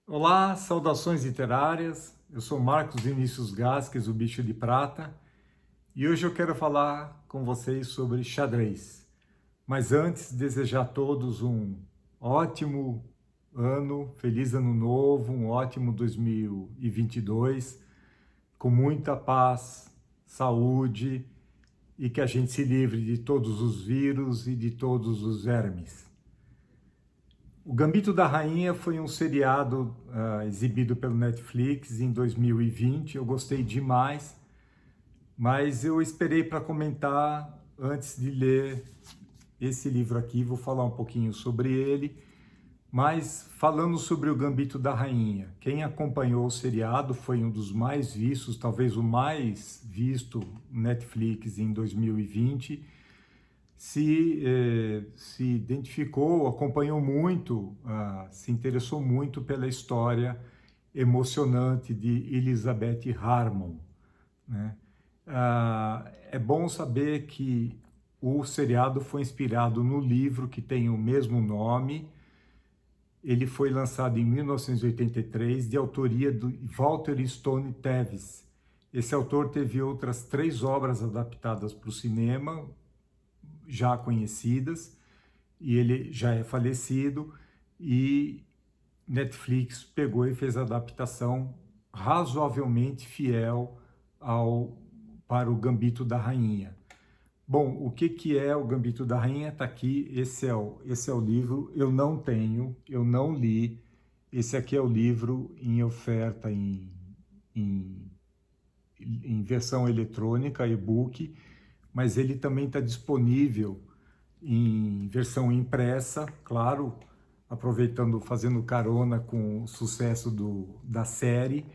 Olá, saudações literárias. Eu sou Marcos Vinícius Gasques, o Bicho de Prata, e hoje eu quero falar com vocês sobre xadrez. Mas antes, desejar a todos um ótimo ano, feliz ano novo, um ótimo 2022, com muita paz, saúde e que a gente se livre de todos os vírus e de todos os vermes. O Gambito da Rainha foi um seriado exibido pelo Netflix em 2020. Eu gostei demais, mas eu esperei para comentar antes de ler esse livro aqui. Vou falar um pouquinho sobre ele, mas falando sobre o Gambito da Rainha. Quem acompanhou o seriado foi um dos mais vistos, talvez o mais visto Netflix em 2020. Se identificou, acompanhou muito, se interessou muito pela história emocionante de Elizabeth Harmon, né? É bom saber que o seriado foi inspirado no livro que tem o mesmo nome. Ele foi lançado em 1983, de autoria de Walter Stone Tevis. Esse autor teve outras 3 obras adaptadas para o cinema, já conhecidas, e ele já é falecido, e Netflix pegou e fez a adaptação razoavelmente fiel para o Gambito da Rainha. Bom, o que é o Gambito da Rainha? Está aqui, esse é o livro, eu não tenho, eu não li, esse aqui é o livro em oferta em, em versão eletrônica, e-book, mas ele também está disponível em versão impressa, claro, aproveitando, fazendo carona com o sucesso da série,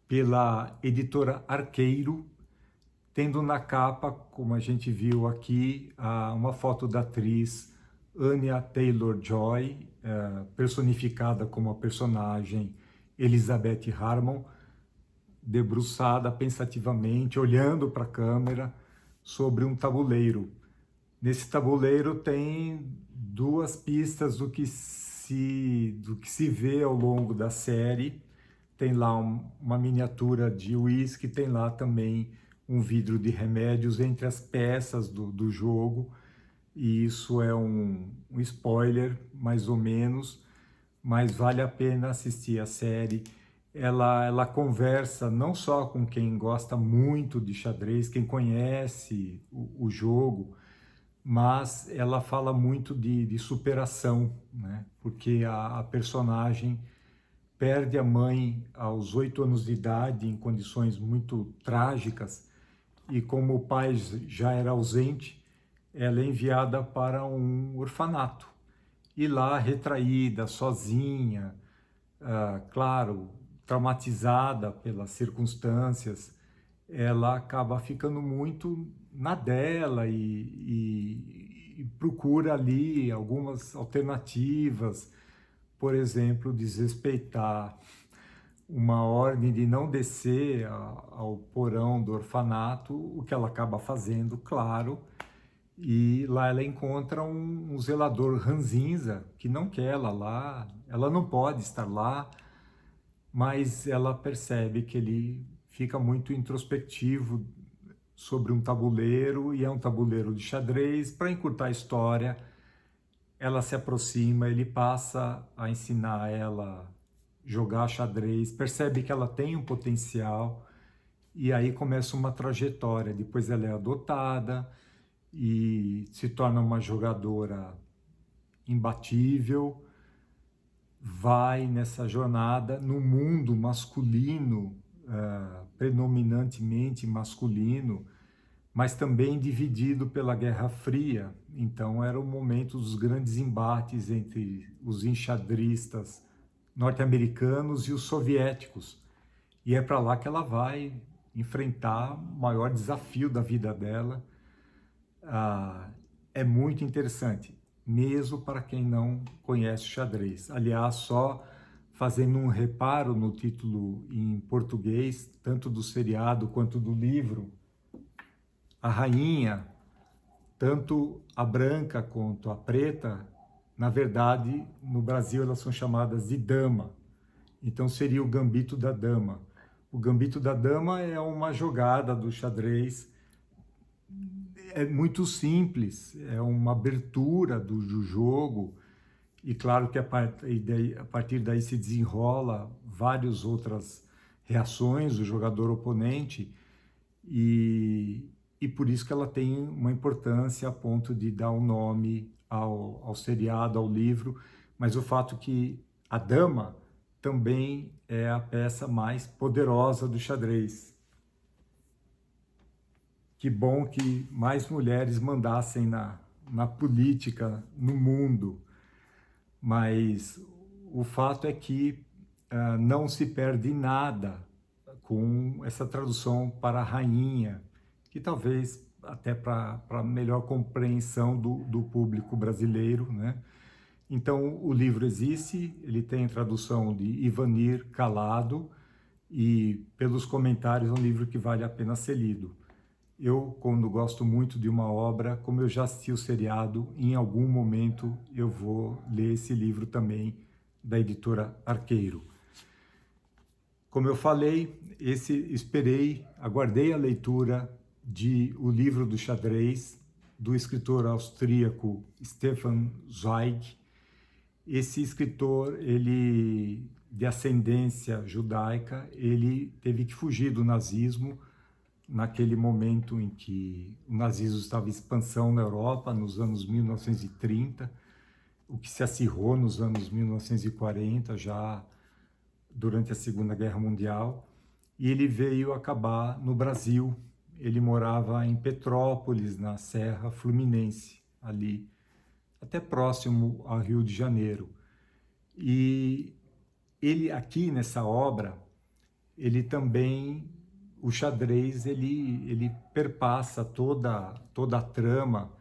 pela editora Arqueiro, tendo na capa, como a gente viu aqui, uma foto da atriz Anya Taylor-Joy, personificada como a personagem Elizabeth Harmon, debruçada pensativamente, olhando para a câmera, sobre um tabuleiro. Nesse tabuleiro tem 2 pistas do que se vê ao longo da série. Tem lá uma miniatura de uísque, tem lá também um vidro de remédios entre as peças do jogo. E isso é um spoiler, mais ou menos, mas vale a pena assistir a série. Ela conversa não só com quem gosta muito de xadrez, quem conhece o jogo, mas ela fala muito de superação, né? Porque a personagem perde a mãe aos 8 anos de idade em condições muito trágicas, e como o pai já era ausente, ela é enviada para um orfanato. E lá, retraída, sozinha, claro, traumatizada pelas circunstâncias, ela acaba ficando muito na dela e procura ali algumas alternativas, por exemplo, desrespeitar uma ordem de não descer ao porão do orfanato, o que ela acaba fazendo, claro, e lá ela encontra um zelador ranzinza que não quer ela lá, ela não pode estar lá, mas ela percebe que ele fica muito introspectivo sobre um tabuleiro, e é um tabuleiro de xadrez. Para encurtar a história, ela se aproxima, ele passa a ensinar ela jogar xadrez, percebe que ela tem um potencial, e aí começa uma trajetória. Depois ela é adotada e se torna uma jogadora imbatível, vai nessa jornada no mundo masculino, predominantemente masculino, mas também dividido pela Guerra Fria. Então era o momento dos grandes embates entre os enxadristas norte-americanos e os soviéticos. E é para lá que ela vai enfrentar o maior desafio da vida dela. É muito interessante, mesmo para quem não conhece xadrez. Aliás, só fazendo um reparo no título em português, tanto do seriado quanto do livro, a rainha, tanto a branca quanto a preta, na verdade, no Brasil elas são chamadas de dama. Então seria o Gambito da Dama. O Gambito da Dama é uma jogada do xadrez, é muito simples, é uma abertura do jogo, e claro que a partir daí se desenrola várias outras reações do jogador oponente, e por isso que ela tem uma importância a ponto de dar um nome ao seriado, ao livro, mas o fato que a dama também é a peça mais poderosa do xadrez. Que bom que mais mulheres mandassem na política, no mundo, mas o fato é que não se perde nada com essa tradução para a rainha, que talvez até para melhor compreensão do público brasileiro, né? Então, o livro existe, ele tem tradução de Ivanir Calado, e pelos comentários é um livro que vale a pena ser lido. Eu, quando gosto muito de uma obra, como eu já assisti o seriado, em algum momento eu vou ler esse livro também, da editora Arqueiro. Como eu falei, aguardei a leitura de O Livro do Xadrez, do escritor austríaco Stefan Zweig. Esse escritor, ele de ascendência judaica, ele teve que fugir do nazismo naquele momento em que o nazismo estava em expansão na Europa, nos anos 1930, o que se acirrou nos anos 1940, já durante a Segunda Guerra Mundial, e ele veio acabar no Brasil. Ele morava em Petrópolis, na Serra Fluminense, ali, até próximo ao Rio de Janeiro. E ele, aqui nessa obra, ele também, o xadrez, ele perpassa toda a trama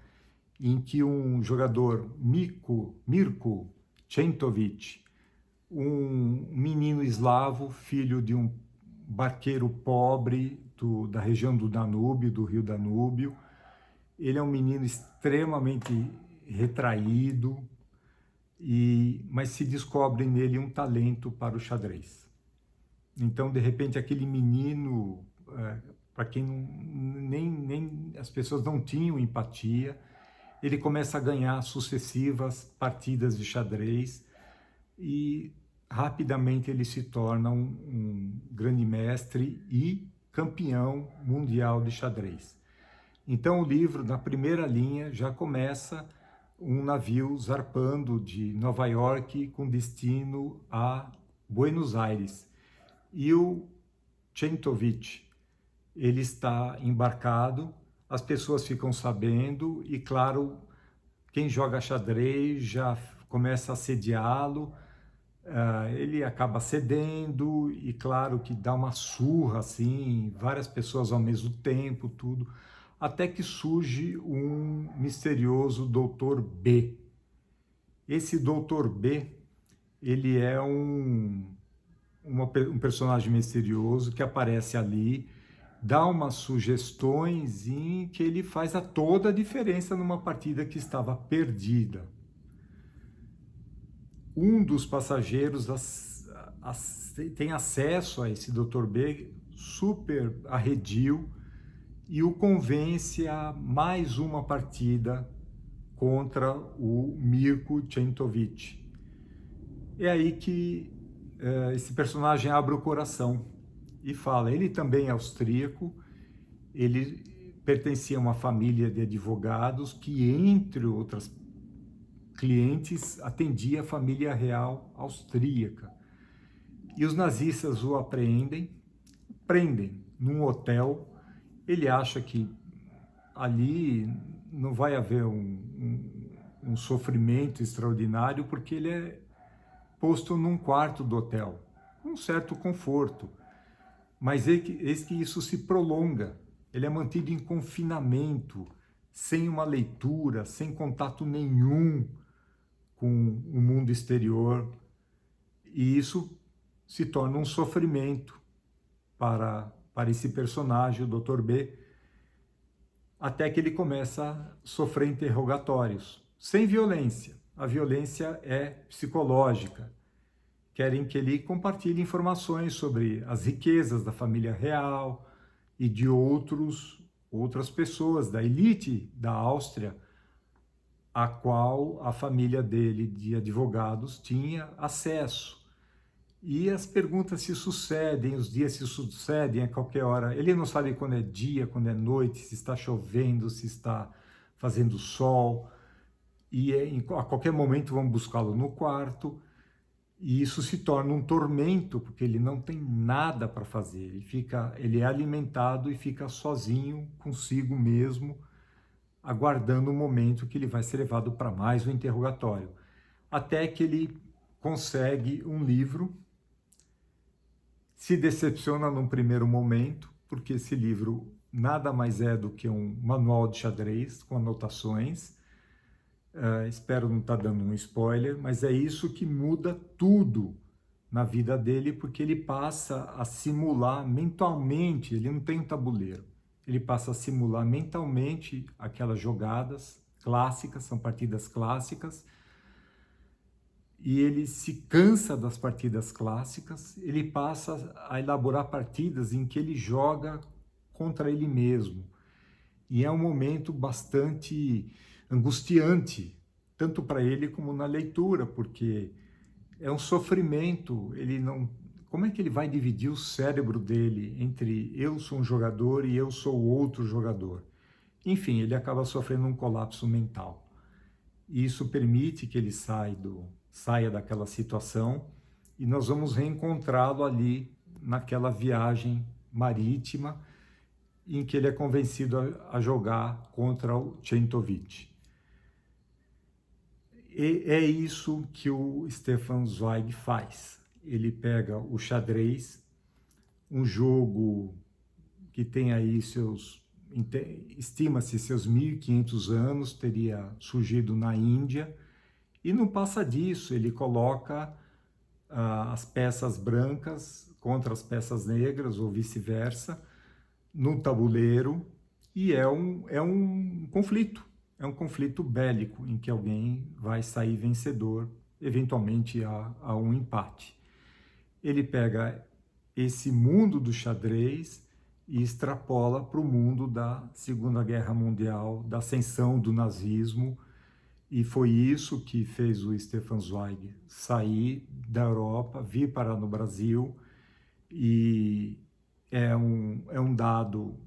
em que um jogador, Mirko Centovic, um menino eslavo, filho de um barqueiro pobre da região do Danúbio, do rio Danúbio. Ele é um menino extremamente retraído, mas se descobre nele um talento para o xadrez. Então, de repente, aquele menino, para quem nem as pessoas não tinham empatia, ele começa a ganhar sucessivas partidas de xadrez, e rapidamente ele se torna um grande mestre e campeão mundial de xadrez. Então o livro, na primeira linha, já começa um navio zarpando de Nova York com destino a Buenos Aires. E o Centovic, ele está embarcado, as pessoas ficam sabendo, e claro, quem joga xadrez já começa a assediá-lo. Ele acaba cedendo, e claro que dá uma surra assim, várias pessoas ao mesmo tempo, tudo, até que surge um misterioso Dr. B. Esse Dr. B, ele é um personagem misterioso que aparece ali, dá umas sugestões em que ele faz toda a diferença numa partida que estava perdida. Um dos passageiros tem acesso a esse Dr. B super arredio e o convence a mais uma partida contra o Mirko Centovic. É aí que esse personagem abre o coração e fala. Ele também é austríaco, ele pertencia a uma família de advogados que, entre outras clientes, atendia a família real austríaca. E os nazistas o prendem num hotel. Ele acha que ali não vai haver um sofrimento extraordinário, porque ele é posto num quarto do hotel, um certo conforto. Mas eis que isso se prolonga. Ele é mantido em confinamento, sem uma leitura, sem contato nenhum com o mundo exterior, e isso se torna um sofrimento para esse personagem, o Dr. B, até que ele começa a sofrer interrogatórios, sem violência. A violência é psicológica. querem que ele compartilhe informações sobre as riquezas da família real e de outras pessoas da elite da Áustria, a qual a família dele de advogados tinha acesso. E as perguntas se sucedem, os dias se sucedem a qualquer hora. Ele não sabe quando é dia, quando é noite, se está chovendo, se está fazendo sol. E a qualquer momento vão buscá-lo no quarto. E isso se torna um tormento, porque ele não tem nada para fazer. Ele é alimentado e fica sozinho consigo mesmo, aguardando o momento que ele vai ser levado para mais um interrogatório. Até que ele consegue um livro, se decepciona num primeiro momento, porque esse livro nada mais é do que um manual de xadrez com anotações. Espero não estar dando um spoiler, mas é isso que muda tudo na vida dele, porque ele passa a simular mentalmente, ele não tem um tabuleiro, ele passa a simular mentalmente aquelas jogadas clássicas, são partidas clássicas, e ele se cansa das partidas clássicas, ele passa a elaborar partidas em que ele joga contra ele mesmo. E é um momento bastante angustiante, tanto para ele como na leitura, porque é um sofrimento, ele não... Como é que ele vai dividir o cérebro dele entre eu sou um jogador e eu sou outro jogador? Enfim, ele acaba sofrendo um colapso mental. E isso permite que ele saia daquela situação e nós vamos reencontrá-lo ali naquela viagem marítima em que ele é convencido a jogar contra o Czentovic. E é isso que o Stefan Zweig faz. Ele pega o xadrez, um jogo que tem aí estima-se seus 1.500 anos, teria surgido na Índia, e não passa disso, ele coloca as peças brancas contra as peças negras, ou vice-versa, no tabuleiro, e é um conflito. É um conflito bélico em que alguém vai sair vencedor, eventualmente a um empate. Ele pega esse mundo do xadrez e extrapola para o mundo da Segunda Guerra Mundial, da ascensão do nazismo, e foi isso que fez o Stefan Zweig sair da Europa, vir parar no Brasil, e é um dado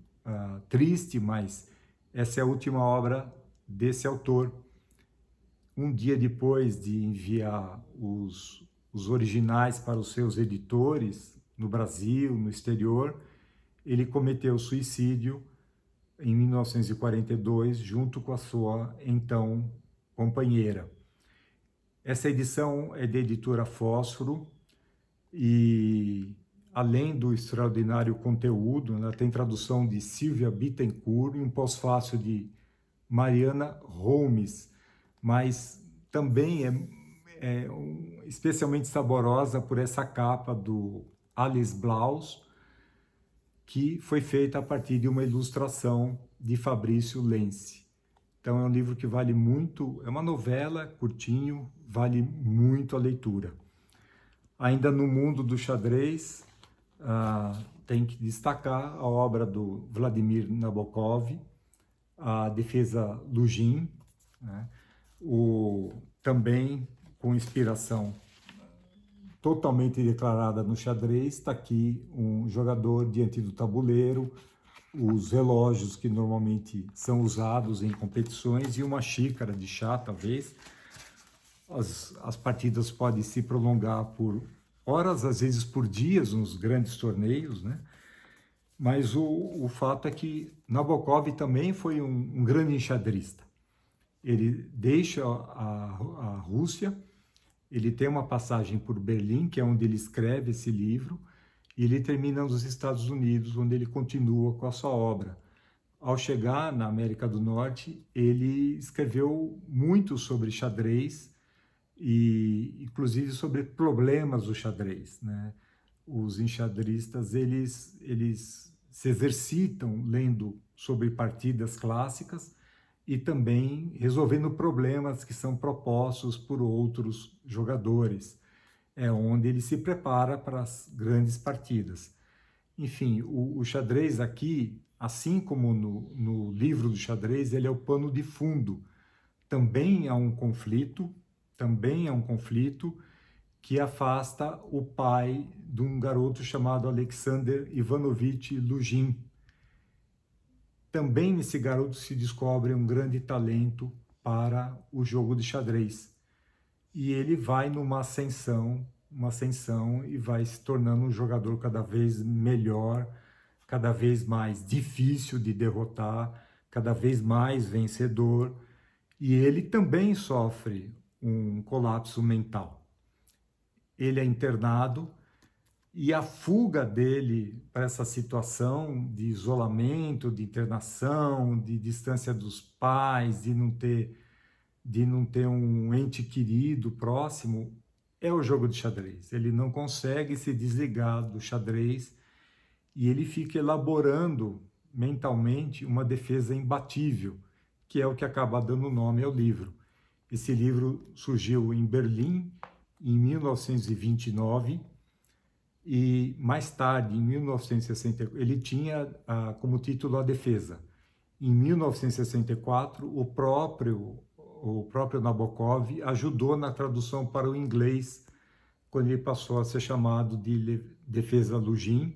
triste, mas essa é a última obra desse autor. Um dia depois de enviar os originais para os seus editores, no Brasil, no exterior, ele cometeu suicídio em 1942, junto com a sua, então, companheira. Essa edição é de editora Fósforo e, além do extraordinário conteúdo, ela tem tradução de Silvia Bittencourt e um pós-fácil de Mariana Holmes, mas também especialmente saborosa por essa capa do Alice Blaus, que foi feita a partir de uma ilustração de Fabrício Lenzi. Então é um livro que vale muito, é uma novela, curtinho, vale muito a leitura. Ainda no mundo do xadrez, tem que destacar a obra do Vladimir Nabokov, a Defesa Lujin, né? Também com inspiração totalmente declarada no xadrez, está aqui um jogador diante do tabuleiro, os relógios que normalmente são usados em competições e uma xícara de chá, talvez. As partidas podem se prolongar por horas, às vezes por dias, nos grandes torneios, né? Mas o fato é que Nabokov também foi um grande enxadrista. Ele deixa a Rússia, ele tem uma passagem por Berlim, que é onde ele escreve esse livro, e ele termina nos Estados Unidos, onde ele continua com a sua obra. Ao chegar na América do Norte, ele escreveu muito sobre xadrez, e inclusive sobre problemas do xadrez, né? Os enxadristas, eles se exercitam lendo sobre partidas clássicas e também resolvendo problemas que são propostos por outros jogadores. é onde ele se prepara para as grandes partidas. Enfim, o xadrez aqui, assim como no livro do xadrez, ele é o pano de fundo. Também há um conflito que afasta o pai de um garoto chamado Alexander Ivanovich Lugin. Também nesse garoto se descobre um grande talento para o jogo de xadrez. E ele vai numa ascensão, e vai se tornando um jogador cada vez melhor, cada vez mais difícil de derrotar, cada vez mais vencedor. E ele também sofre um colapso mental. Ele é internado e a fuga dele para essa situação de isolamento, de internação, de distância dos pais, de não ter um ente querido próximo, é o jogo de xadrez. Ele não consegue se desligar do xadrez e ele fica elaborando mentalmente uma defesa imbatível, que é o que acaba dando nome ao livro. Esse livro surgiu em Berlim em 1929 e mais tarde, em 1960, ele tinha como título A Defesa. Em 1964, o próprio Nabokov ajudou na tradução para o inglês, quando ele passou a ser chamado de Defesa Lugin,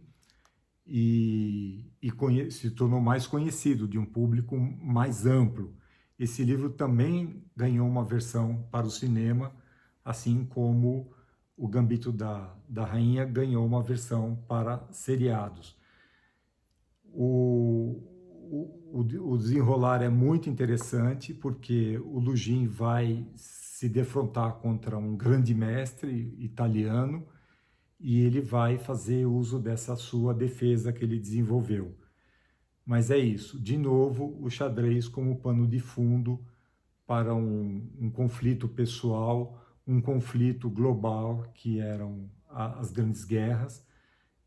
e se tornou mais conhecido, de um público mais amplo. Esse livro também ganhou uma versão para o cinema, assim como o Gambito da Rainha ganhou uma versão para seriados. O desenrolar é muito interessante, porque o Lugin vai se defrontar contra um grande mestre italiano e ele vai fazer uso dessa sua defesa que ele desenvolveu. Mas é isso, de novo, o xadrez como pano de fundo para um conflito pessoal, um conflito global, que eram as grandes guerras,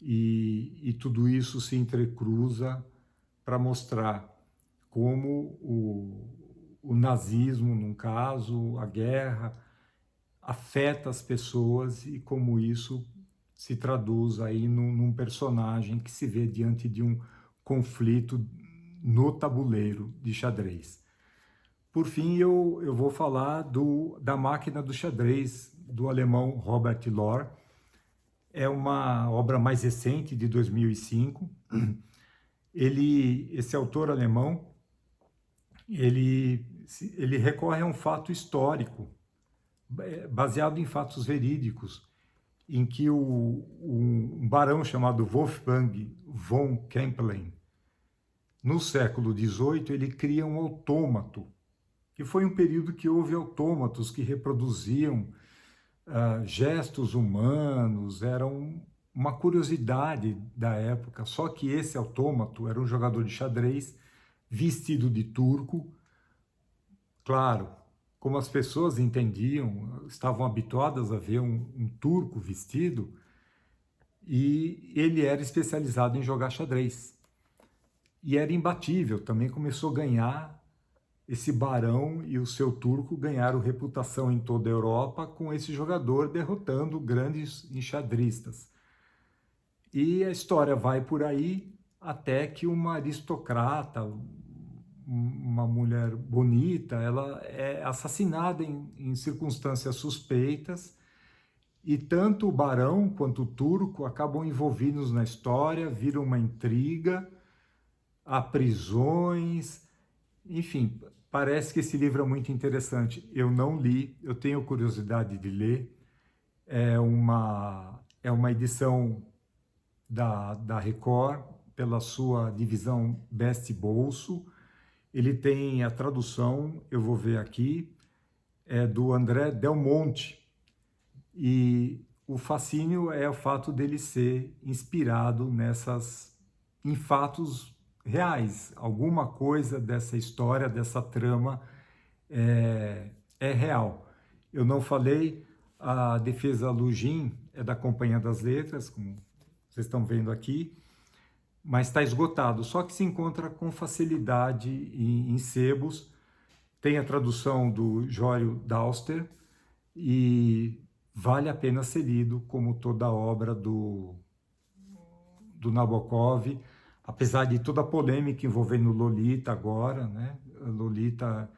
e tudo isso se entrecruza para mostrar como o nazismo, num caso, a guerra, afeta as pessoas e como isso se traduz aí num personagem que se vê diante de um conflito no tabuleiro de xadrez. Por fim, eu vou falar da Máquina do Xadrez, do alemão Robert Lohr. É uma obra mais recente, de 2005. Esse autor alemão, ele recorre a um fato histórico, baseado em fatos verídicos, em que um barão chamado Wolfgang von Kempelen, no século XVIII, ele cria um autômato, que foi um período que houve autômatos que reproduziam gestos humanos, eram uma curiosidade da época. Só que esse autômato era um jogador de xadrez vestido de turco. Claro, como as pessoas entendiam, estavam habituadas a ver um turco vestido, e ele era especializado em jogar xadrez. E era imbatível, também começou a ganhar. Esse barão e o seu turco ganharam reputação em toda a Europa com esse jogador derrotando grandes enxadristas. E a história vai por aí até que uma aristocrata, uma mulher bonita, ela é assassinada em circunstâncias suspeitas, e tanto o barão quanto o turco acabam envolvidos na história, viram uma intriga, há prisões, enfim, parece que esse livro é muito interessante. Eu não li, eu tenho curiosidade de ler. É uma edição da Record, pela sua divisão Best Bolso. Ele tem a tradução, eu vou ver aqui, é do André Del Monte. E o fascínio é o fato dele ser inspirado em fatos reais. Alguma coisa dessa história, dessa trama é real. Eu não falei, a Defesa Lugin é da Companhia das Letras, como vocês estão vendo aqui, mas está esgotado, só que se encontra com facilidade em sebos. Tem a tradução do Jório Dauster, e vale a pena ser lido, como toda a obra do Nabokov, apesar de toda a polêmica envolvendo Lolita agora, né? Lolita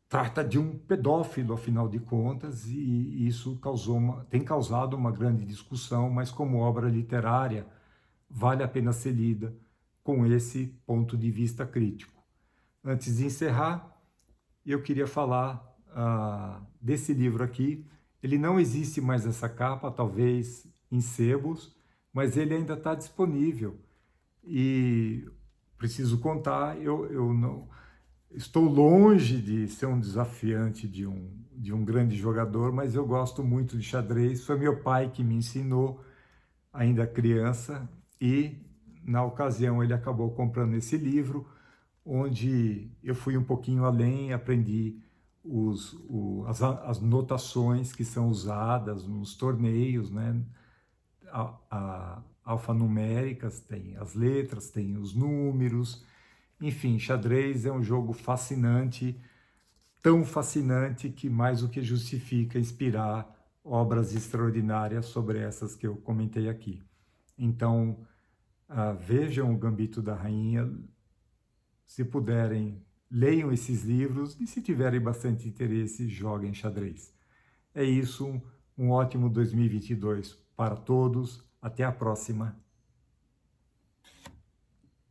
trata de um pedófilo, afinal de contas, e isso tem causado uma grande discussão, mas como obra literária, vale a pena ser lida com esse ponto de vista crítico. Antes de encerrar, eu queria falar desse livro aqui. Ele não existe mais essa capa, talvez em sebos, mas ele ainda está disponível. E preciso contar, eu não estou longe de ser um desafiante de um grande jogador, mas eu gosto muito de xadrez. Foi meu pai que me ensinou, ainda criança, e na ocasião ele acabou comprando esse livro, onde eu fui um pouquinho além, aprendi as notações que são usadas nos torneios, né? Alfanuméricas, tem as letras, tem os números, enfim, xadrez é um jogo fascinante, tão fascinante que mais do que justifica inspirar obras extraordinárias sobre essas que eu comentei aqui. Então, vejam o Gambito da Rainha, se puderem, leiam esses livros e se tiverem bastante interesse, joguem xadrez. É isso, um ótimo 2022 para todos, até a próxima.